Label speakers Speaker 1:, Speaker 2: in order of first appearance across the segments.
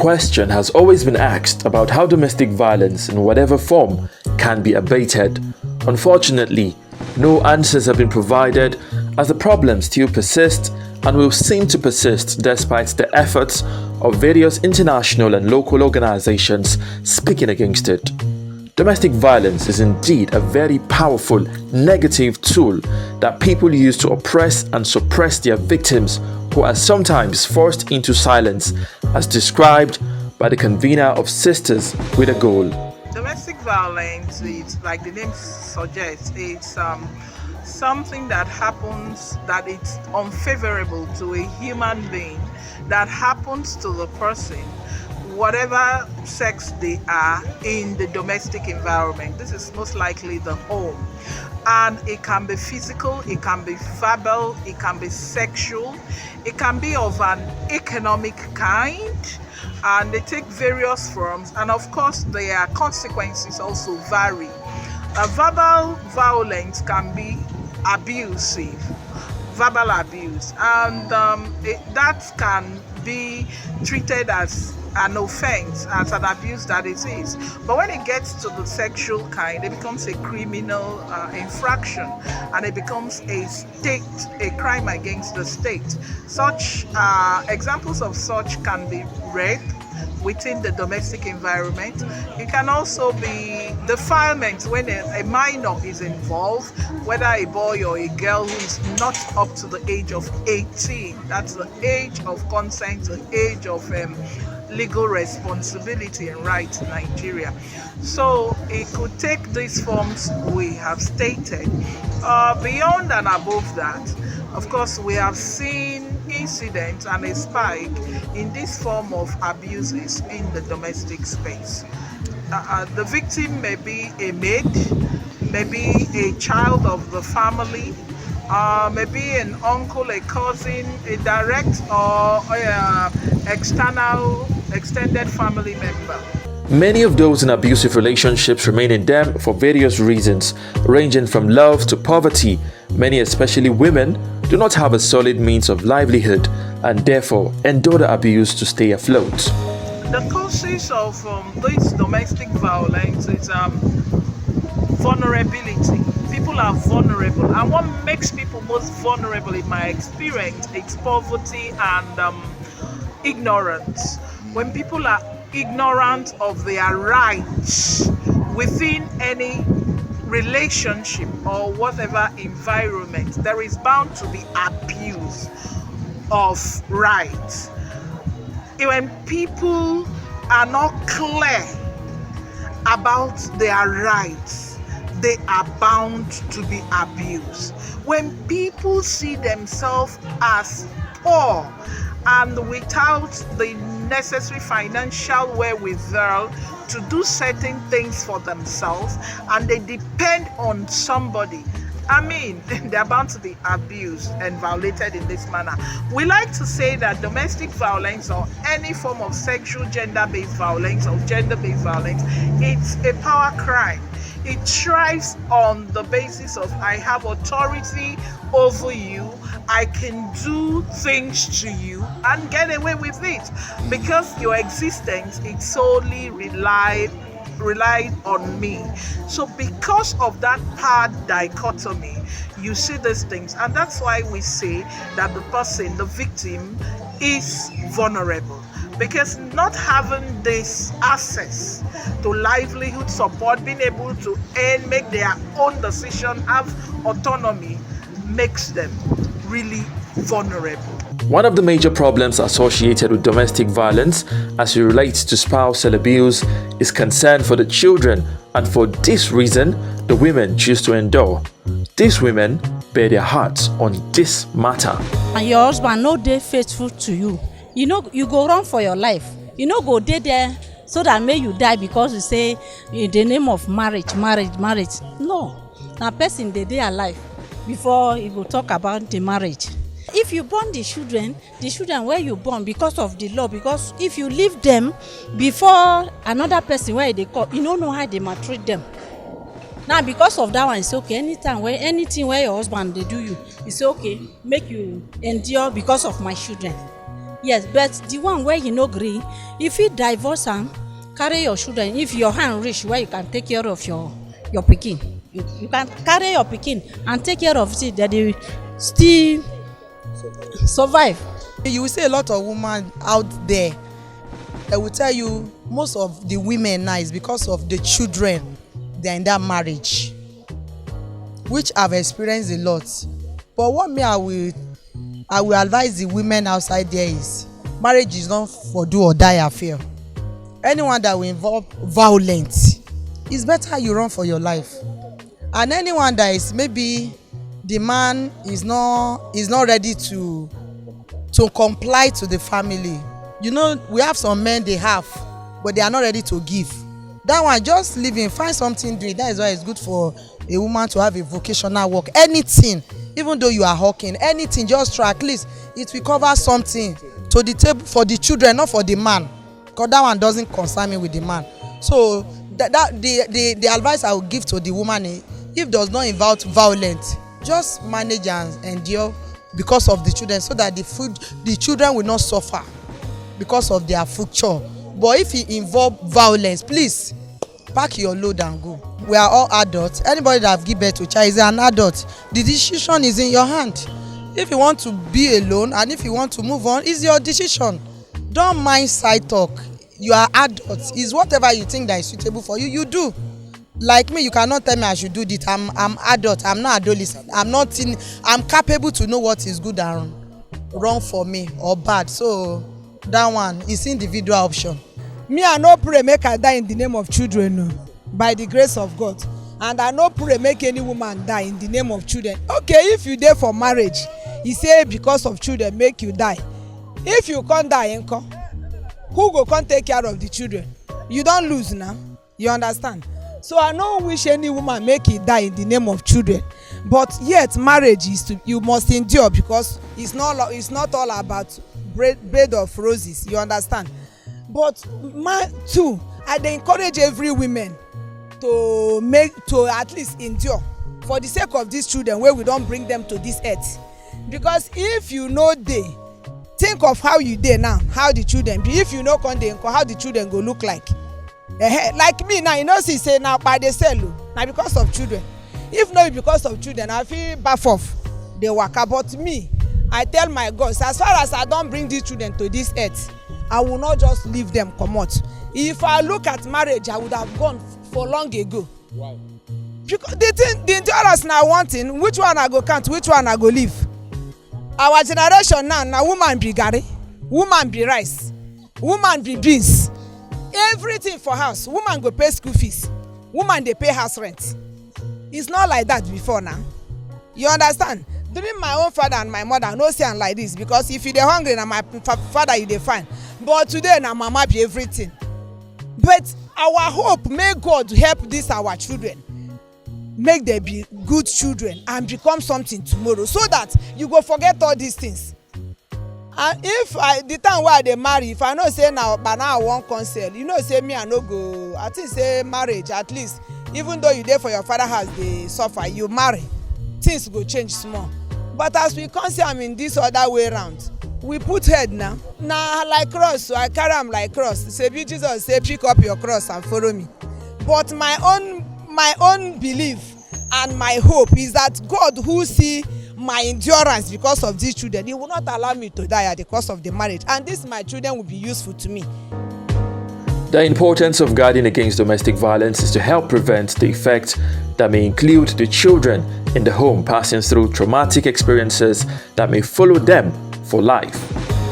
Speaker 1: question has always been asked about how domestic violence in whatever form can be abated. Unfortunately, no answers have been provided as the problem still persists and will seem to persist despite the efforts of various international and local organizations speaking against it. Domestic violence is indeed a very powerful negative tool that people use to oppress and suppress their victims, who are sometimes forced into silence, as described by the convener of Sisters with a Goal.
Speaker 2: Domestic violence is, like the name suggests, it's something that happens that it's unfavorable to a human being, that happens to the person, whatever sex they are, in the domestic environment. This is most likely the home. And it can be physical, it can be verbal, it can be sexual, it can be of an economic kind, and they take various forms. And of course, their consequences also vary. Verbal violence can be abusive, verbal abuse, and that can be treated as an offense, as an abuse that it is. But when it gets to the sexual kind, it becomes a criminal infraction, and it becomes a crime against the state. Such examples of such can be rape within the domestic environment. It can also be defilement when a minor is involved, whether a boy or a girl who is not up to the age of 18. That's the age of consent, the age of legal responsibility and rights in Nigeria. So it could take these forms we have stated. Beyond and above that, of course, we have seen incidents and a spike in this form of abuses in the domestic space. The victim may be a maid, maybe a child of the family, maybe an uncle, a cousin, a direct or extended family member.
Speaker 1: Many of those in abusive relationships remain in them for various reasons, ranging from love to poverty. Many, especially women, do not have a solid means of livelihood and therefore endure the abuse to stay afloat.
Speaker 2: The causes of this domestic violence is vulnerability. People are vulnerable, and what makes people most vulnerable in my experience is poverty and ignorance. When people are ignorant of their rights within any relationship or whatever environment, there is bound to be abuse of rights. When people are not clear about their rights, they are bound to be abused. When people see themselves as poor and without the necessary financial wherewithal to do certain things for themselves, and they depend on somebody, they're bound to be abused and violated in this manner. We like to say that domestic violence or any form of sexual gender-based violence or gender-based violence, it's a power crime. It thrives on the basis of I have authority over you, I can do things to you and get away with it because your existence is solely relied on me. So because of that power dichotomy, you see these things, and that's why we say that the person, the victim, is vulnerable, because not having this access to livelihood support, being able to earn, make their own decision, have autonomy, makes them really vulnerable.
Speaker 1: One of the major problems associated with domestic violence as it relates to spousal abuse is concern for the children, and for this reason, the women choose to endure. These women bear their hearts on this matter.
Speaker 3: And your husband no dey faithful to you. You know, you go run for your life. You know, go dey there so that may you die because you say in the name of marriage. No, na person dey alive before you go talk about the marriage. If you born the children where you born because of the law, because if you leave them before another person where they call, you don't know how they maltreat them. Now because of that one, it's okay. Anything where your husband they do you, it's okay. Make you endure because of my children. Yes, but the one where you no gree, if you divorce am, carry your children. If your hand reach where you can take care of your pikin, you can carry your pikin and take care of it, that they still survive.
Speaker 4: You will see a lot of women out there that will tell you most of the women now is because of the children they are in that marriage, which I've experienced a lot. But what me I will advise the women outside there is marriage is not for do or die affair. Anyone that will involve violence, it's better you run for your life. And anyone that is maybe the man is not ready to comply to the family. You know, we have some men they have, but they are not ready to give. That one, just leave him, find something doing. That is why it's good for a woman to have a vocational work. Anything, even though you are hawking, anything, just try. At least it will cover something to the table for the children, not for the man. Because that one doesn't concern me with the man. So the advice I would give to the woman is, if does not involve violence, just manage and endure because of the children, so that the children will not suffer because of their future. But if it involve violence, please pack your load and go. We are all adults. Anybody that have given birth to a child is an adult. The decision is in your hand. If you want to be alone and if you want to move on, it's your decision. Don't mind side talk. You are adults. It's whatever you think that is suitable for you, you do. Like me, you cannot tell me I should do this. I'm adult. I'm not adolescent. I'm capable to know what is good and wrong for me or bad. So that one is individual option.
Speaker 5: Me, I no pray make I die in the name of children, no, by the grace of God. And I no pray make any woman die in the name of children. Okay, if you dey for marriage, he say because of children make you die. If you can't die, who go come take care of the children? You don't lose now. You understand? So I no wish any woman make it die in the name of children. But yet marriage is you must endure, because it's not all about bread of roses. You understand? But too, I dey encourage every woman to at least endure for the sake of these children, where we don't bring them to this earth. Because if you know dey, think of how you dey now, how the children be. If you know come dey, how the children go look like. Like me now, you know, see say now by the cell now because of children. If not because of children, I feel baff off the waka. But me, I tell my God, as far as I don't bring these children to this earth, I will not just leave them come out. If I look at marriage, I would have gone for long ago. Why? Because the endurance now wanting, which one I go count, which one I go leave. Our generation now woman be garri, woman be rice, woman be beans. Everything for house. Woman go pay school fees. Woman they pay house rent. It's not like that before now. You understand? During my own father and my mother, no say am like this, because if you dey hungry na my father you dey find. But today na mama be everything. But our hope, may God help this our children, make them be good children and become something tomorrow, so that you go forget all these things. And if the time where they marry, if I know say now, but now I want counsel, you know, say me I no go. I think say marriage, at least, even though you there for your father house, they suffer. You marry, things go change small. But as we counsel, I'm in this other way around. We put head now. Now like cross, so I carry am like cross. Say be Jesus, say pick up your cross and follow me. But my own belief and my hope is that God, who see my endurance because of these children, he will not allow me to die at the cost of the marriage, and this my children will be useful to me.
Speaker 1: The importance of guarding against domestic violence is to help prevent the effects that may include the children in the home passing through traumatic experiences that may follow them for life.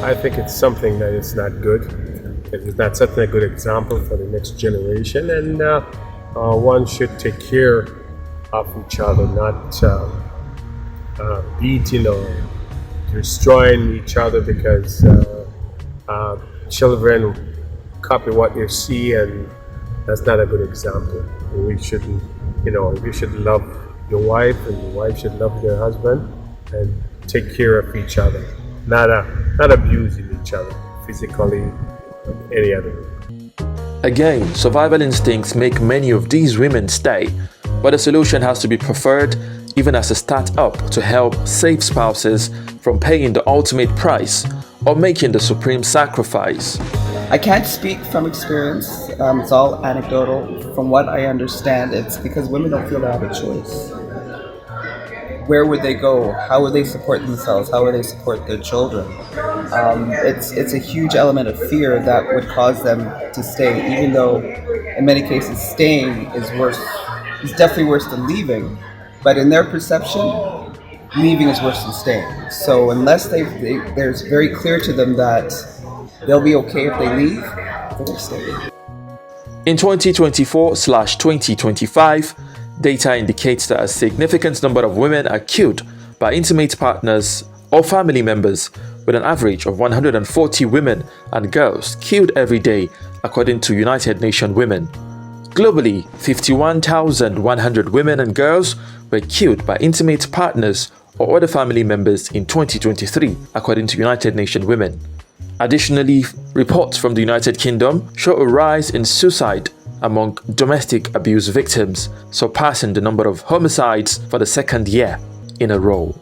Speaker 6: I think it's something that is not good. It's not setting a good example for the next generation, and one should take care of each other, not beating or destroying each other because children copy what they see, and that's not a good example. We shouldn't, you should love your wife and your wife should love their husband and take care of each other, not abusing each other physically or any other way.
Speaker 1: Again, survival instincts make many of these women stay, but a solution has to be preferred, even as a start-up, to help save spouses from paying the ultimate price or making the supreme sacrifice.
Speaker 7: I can't speak from experience. It's all anecdotal. From what I understand, it's because women don't feel they have a choice. Where would they go? How would they support themselves? How would they support their children? It's a huge element of fear that would cause them to stay, even though in many cases staying is worse. It's definitely worse than leaving, but in their perception, leaving is worse than staying. So unless there's very clear to them that they'll be okay if they leave, they're going to stay.
Speaker 1: In 2024/2025, data indicates that a significant number of women are killed by intimate partners or family members, with an average of 140 women and girls killed every day, according to United Nations Women. Globally, 51,100 women and girls were killed by intimate partners or other family members in 2023, according to United Nations Women. Additionally, reports from the United Kingdom show a rise in suicide among domestic abuse victims, surpassing the number of homicides for the second year in a row.